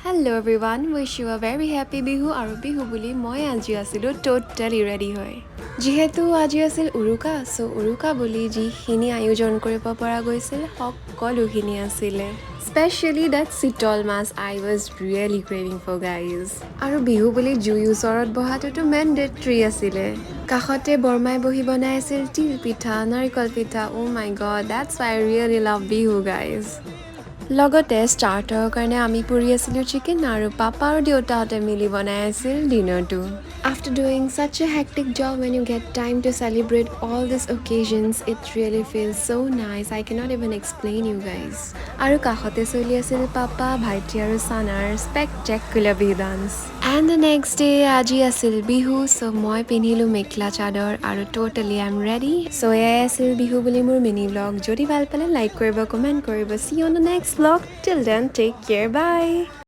Hello everyone, wish you a very happy bihu আৰু বিহু বুলি মই আজি আছিলো totally ready হয় যিহেতু আজি আছিল উৰুকা সো উৰুকা বুলি যিখিনি আয়োজন কৰিব পৰা গৈছিল সকলোখিনি আছিলে Especially that চিতল মাছ I was really craving for guys আৰু বিহু বুলি জুই ওচৰত বহাটোতো mandatory আছিলে কাখতে বৰমাই বহি বনাই আছিল তিল পিঠা নাৰিকল পিঠা oh my god that's why I really love bihu guys লগতে স্টাৰ্টাৰৰ কাৰণে আমি পুৰি আছিলো চিকেন আৰু পাপা আৰু দেউতাহঁতে মিলি বনাই আছিল ডিনাৰটো After doing such a hectic job when you get time to celebrate all these occasions it really feels so nice I cannot even explain you guys আৰু কাখতে চলি আছিল পাপা ভাইটি আৰু সানাৰ spectacular bihu dance and the next day আজি আছিল Bihu so মই পিন্ধিলো মেখলা চাদৰ আৰু totally I'm ready so এয়া আছিল বিহু বুলি মোৰ মিনি vlog যদি ভাল পালে লাইক কৰিব কমেন্ট কৰিব see you on the next vlog till then take care bye